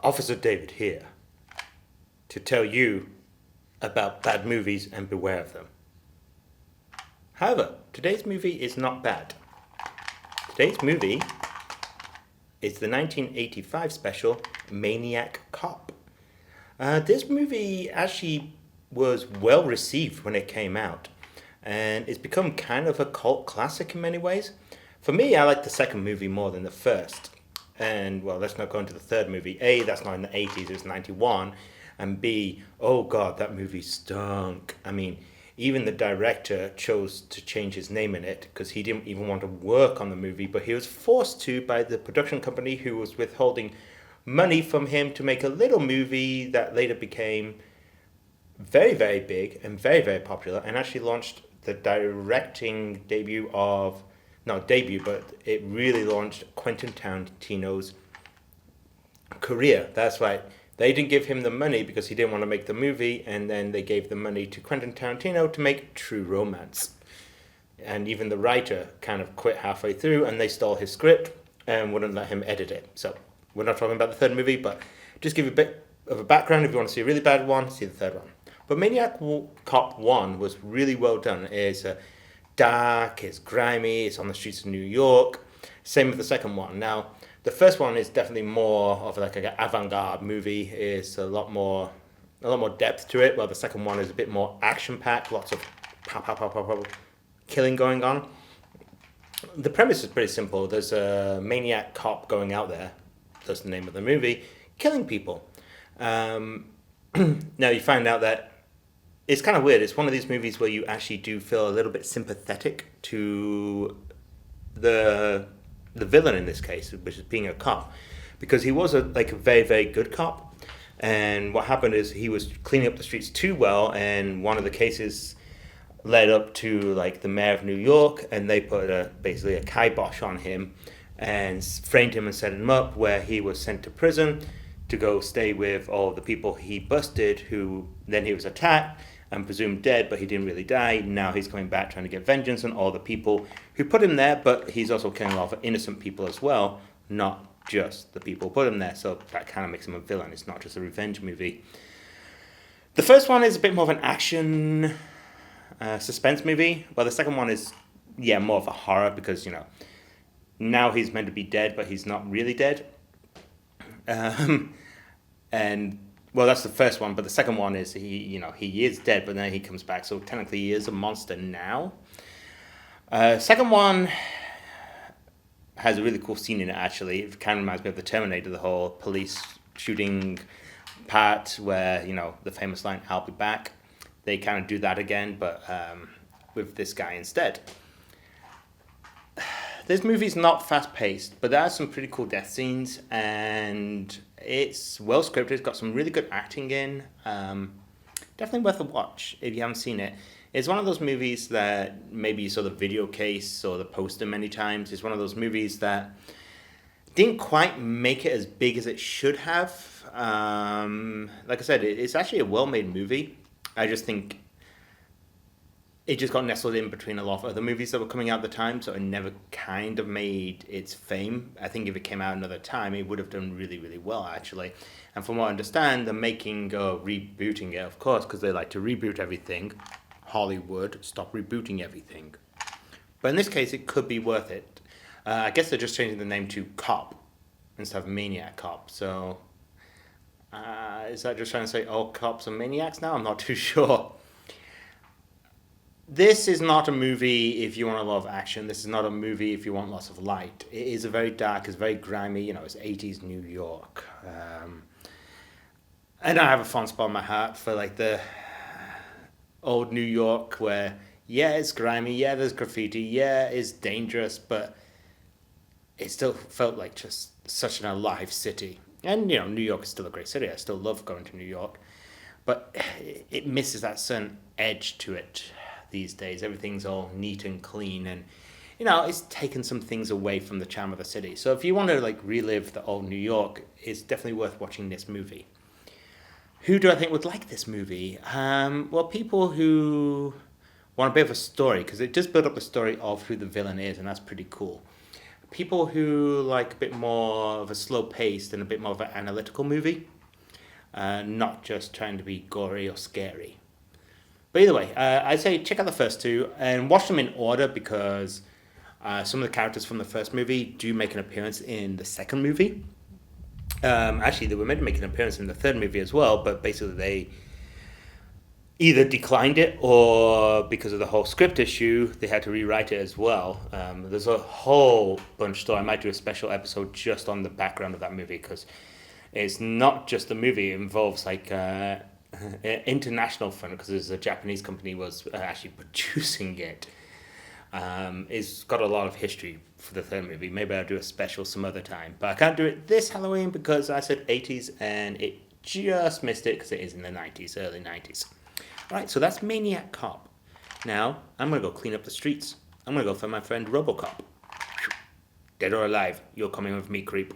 Officer David here to tell you about bad movies and beware of them. However, today's movie is not bad. Today's movie is the 1985 special Maniac Cop. This movie actually was well received when it came out, and it's become kind of a cult classic in many ways. For me, I like the second movie more than the first. And well, let's not go into the third movie. A, that's not in the 80s, it was 91. And B, oh god, that movie stunk. I mean, even the director chose to change his name in it because he didn't even want to work on the movie, but he was forced to by the production company who was withholding money from him to make a little movie that later became very, very big and very, very popular and actually launched the directing debut of, not debut, but it really launched Quentin Tarantino's career. That's right. They didn't give him the money because he didn't want to make the movie, and then they gave the money to Quentin Tarantino to make True Romance. And even the writer kind of quit halfway through, and they stole his script and wouldn't let him edit it. So we're not talking about the third movie, but just give you a bit of a background. If you want to see a really bad one, see the third one. But Maniac Cop 1 was really well done. It's dark, it's grimy, it's on the streets of New York. Same with the second one. Now, the first one is definitely more of like an avant-garde movie. It's a lot more depth to it. While the second one is a bit more action-packed, lots of pow, pow, pow, pow, pow, killing going on. The premise is pretty simple. There's a maniac cop going out there. That's the name of the movie, killing people. Now you find out that it's kind of weird. It's one of these movies where you actually do feel a little bit sympathetic to the villain in this case, which is being a cop, because he was a very, very good cop. And what happened is he was cleaning up the streets too well, and one of the cases led up to like the mayor of New York, and they put basically a kibosh on him and framed him and set him up, where he was sent to prison to go stay with all the people he busted, who then he was attacked and presumed dead, but he didn't really die. Now he's coming back trying to get vengeance on all the people who put him there, but he's also killing a lot of innocent people as well, not just the people who put him there. So that kind of makes him a villain. It's not just a revenge movie. The first one is a bit more of an action suspense movie, while the second one is, more of a horror because, now he's meant to be dead, but he's not really dead. And well, that's the first one, but the second one is he is dead, but then he comes back, so technically he is a monster now. Second one has a really cool scene in it. Actually, it kind of reminds me of the Terminator, the whole police shooting part where the famous line "I'll be back." They kind of do that again, but with this guy instead. This movie's not fast paced, but there are some pretty cool death scenes, and it's well scripted. It's got some really good acting in. Definitely worth a watch if you haven't seen it. It's one of those movies that maybe you saw the video case or the poster many times. It's one of those movies that didn't quite make it as big as it should have. Like I said, it's actually a well-made movie. I just think it just got nestled in between a lot of other movies that were coming out at the time, so it never kind of made its fame. I think if it came out another time, it would have done really, really well, actually. And from what I understand, the making of rebooting it, of course, because they like to reboot everything. Hollywood, stop rebooting everything. But in this case, it could be worth it. I guess they're just changing the name to Cop instead of Maniac Cop. So, is that just trying to say all cops are maniacs now? I'm not too sure. This is not a movie if you want a lot of action. This is not a movie if you want lots of light. It is a very dark, it's very grimy, it's 80s New York. And I have a fond spot in my heart for like the old New York where, it's grimy, there's graffiti, it's dangerous, but it still felt like just such an alive city. And, New York is still a great city. I still love going to New York. But it misses that certain edge to it these days. Everything's all neat and clean, and it's taken some things away from the charm of the city. So if you want to like relive the old New York, it's definitely worth watching this movie. Who do I think would like this movie? Well, people who want a bit of a story, because it does build up a story of who the villain is, and that's pretty cool. people who like a bit more of a slow paced and a bit more of an analytical movie, not just trying to be gory or scary. But either way, I'd say check out the first two and watch them in order because some of the characters from the first movie do make an appearance in the second movie. Actually, they were meant to make an appearance in the third movie as well, but basically they either declined it or because of the whole script issue, they had to rewrite it as well. There's a whole bunch, so I might do a special episode just on the background of that movie because it's not just the movie, it involves like international fun because there's a Japanese company was actually producing it. It's got a lot of history for the third movie. Maybe I'll do a special some other time. But I can't do it this Halloween because I said 80s and it just missed it because it is in the 90s, early 90s. Alright, so that's Maniac Cop. Now, I'm going to go clean up the streets. I'm going to go find my friend Robocop. Dead or alive, you're coming with me, creep.